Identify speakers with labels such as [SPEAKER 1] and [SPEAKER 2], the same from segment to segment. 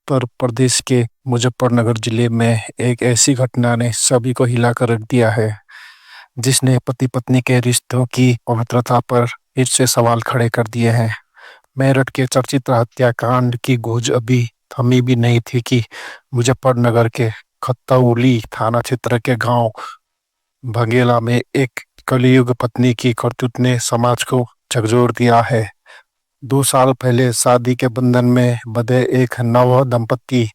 [SPEAKER 1] उत्तर प्रदेश के मुजफ्फरनगर जिले में एक ऐसी घटना ने सभी को हिलाकर रख दिया है, जिसने पति पत्नी के रिश्तों की पवित्रता पर फिर से सवाल खड़े कर दिए हैं। मेरठ के चर्चित हत्याकांड की गूंज अभी थमी भी नहीं थी कि मुजफ्फरनगर के खत्तौली थाना क्षेत्र के गांव भंगेला में एक कलयुग पत्नी की करतूत ने समाज को झकझोर दिया है। 2 साल पहले शादी के बंधन में बंधे एक नव दंपति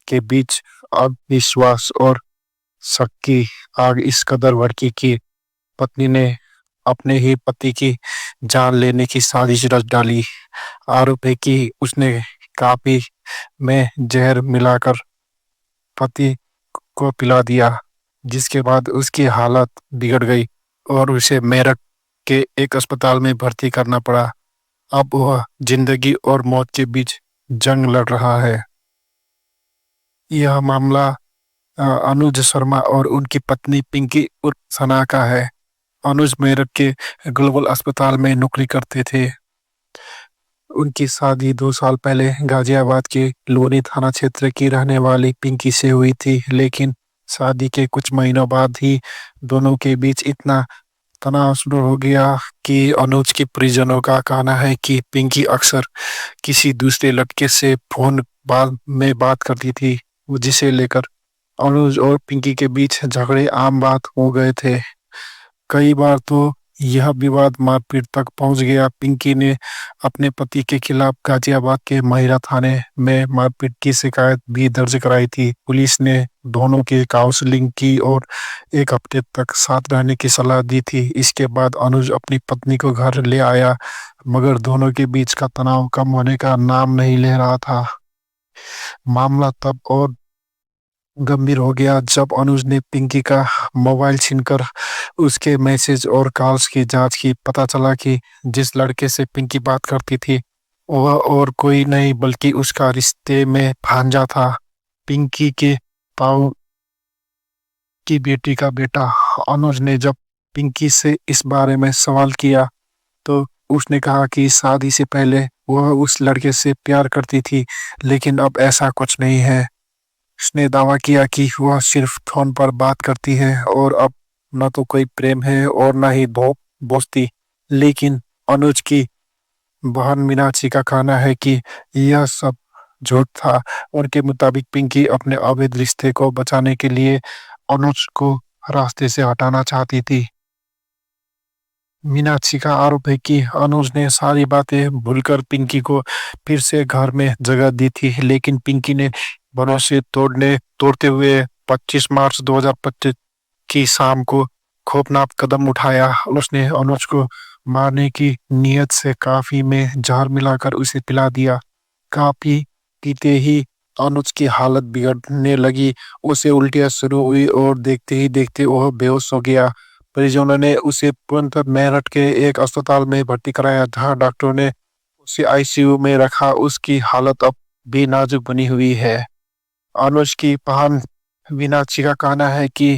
[SPEAKER 1] के बीच अब विश्वास और शक की आग इस कदर भड़की कि पत्नी ने अपने ही पति की जान लेने की साजिश रच डाली। आरोप है कि उसने काफी में जहर मिलाकर पति को पिला दिया, जिसके बाद उसकी हालत बिगड़ गई और उसे मेरठ के एक अस्पताल में भर्ती करना पड़ा। अब वह जिंदगी और मौत के बीच जंग लड़ रहा है। यह मामला अनुज शर्मा और उनकी पत्नी पिंकी उर्फ सना का है। अनुज मेरठ के ग्लोबल अस्पताल में नौकरी करते थे। उनकी शादी 2 साल पहले गाजियाबाद के लोनी थाना क्षेत्र की रहने वाली पिंकी से हुई थी, लेकिन शादी के कुछ महीनों बाद ही दोनों के बीच इतना तनाव शुरू हो गया कि अनुज के परिजनों का कहना है कि पिंकी अक्सर किसी दूसरे लड़के से फोन में बात करती थी, जिसे लेकर अनुज और पिंकी के बीच झगड़े आम बात हो गए थे। कई बार तो यह विवाद मारपीट तक पहुंच गया। पिंकी ने अपने पति के खिलाफ गाजियाबाद के महिला थाने में मारपीट की शिकायत भी दर्ज कराई थी। पुलिस ने दोनों की काउंसलिंग की और 1 हफ्ते तक साथ रहने की सलाह दी थी। इसके बाद अनुज अपनी पत्नी को घर ले आया, मगर दोनों के बीच का तनाव कम होने का नाम नहीं ले रहा था। मामला तब और गंभीर हो गया जब अनुज ने पिंकी का मोबाइल छीनकर उसके मैसेज और कॉल्स की जांच की। पता चला कि जिस लड़के से पिंकी बात करती थी वह और कोई नहीं बल्कि उसका रिश्ते में भांजा था, पिंकी के पाऊ की बेटी का बेटा। अनुज ने जब पिंकी से इस बारे में सवाल किया तो उसने कहा कि शादी से पहले वह उस लड़के से प्यार करती थी, लेकिन अब ऐसा कुछ नहीं है। उसने दावा किया कि वह सिर्फ फोन पर बात करती है और अब न तो कोई प्रेम है और न ही दोस्ती। लेकिन अनुज की बहन मीनाक्षी का कहना है कि यह सब झूठ था। उनके मुताबिक पिंकी अपने अवैध रिश्ते को बचाने के लिए अनुज को रास्ते से हटाना चाहती थी। मीनाक्षी का आरोप है कि अनुज ने सारी बातें भूलकर पिंकी को फिर से घर में जगह दी थी, लेकिन पिंकी ने भरोसे तोड़ते हुए 25 मार्च 2025 की शाम को खौफनाक कदम उठाया। उसने अनुज को मारने की नीयत से काफी में जहर मिलाकर उसे पिला दिया। काफी पीते ही अनुज की हालत बिगड़ने लगी, उसे उल्टियां शुरू हुई और देखते ही देखते वह बेहोश हो गया। परिजनों ने उसे तुरंत मेरठ के एक अस्पताल में भर्ती कराया, जहां डॉक्टरों ने उसे आईसीयू में रखा। उसकी हालत अब भी नाजुक बनी हुई है। अनुज की बहन मीनाक्षी का कहना है कि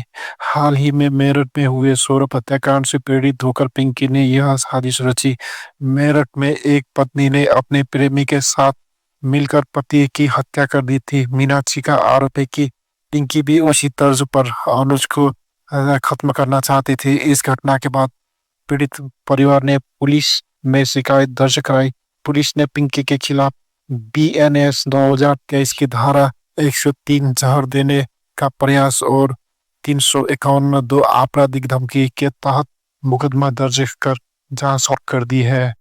[SPEAKER 1] हाल ही में मेरठ में हुए सौरभ हत्याकांड से प्रेरित होकर पिंकी ने यह साजिश रची। मेरठ में एक पत्नी ने अपने प्रेमी के साथ मिलकर पति की हत्या कर दी थी। मीनाक्षी का आरोप है कि पिंकी भी उसी तर्ज पर अनुज को खत्म करना चाहती थी। इस घटना के बाद पीड़ित परिवार ने पुलिस में शिकायत दर्ज कराई। पुलिस ने पिंकी के खिलाफ बीएनएस 2023 की धारा 103 जहर देने का प्रयास और 351 दो आपराधिक धमकी के तहत मुकदमा दर्ज कर जांच शुरू कर दी है।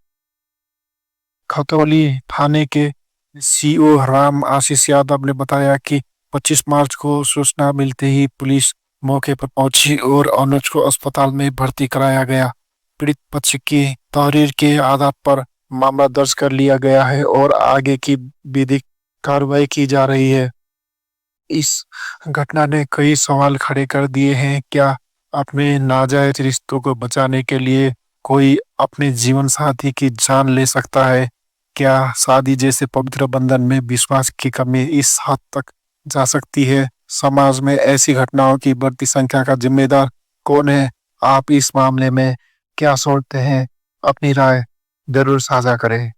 [SPEAKER 1] खतौली थाने के सीओ राम आशीष यादव ने बताया कि 25 मार्च को सूचना मिलते ही पुलिस मौके पर पहुंची और अनुज को अस्पताल में भर्ती कराया गया। पीड़ित पक्ष की तहरीर के आधार पर मामला दर्ज कर लिया गया है और आगे की विधिक कार्रवाई की जा रही है। इस घटना ने कई सवाल खड़े कर दिए हैं। क्या अपने नाजायज रिश्तों को बचाने के लिए कोई अपने जीवन साथी की जान ले सकता है? क्या शादी जैसे पवित्र बंधन में विश्वास की कमी इस हद तक जा सकती है? समाज में ऐसी घटनाओं की बढ़ती संख्या का जिम्मेदार कौन है? आप इस मामले में क्या सोचते हैं? अपनी राय जरूर साझा करें।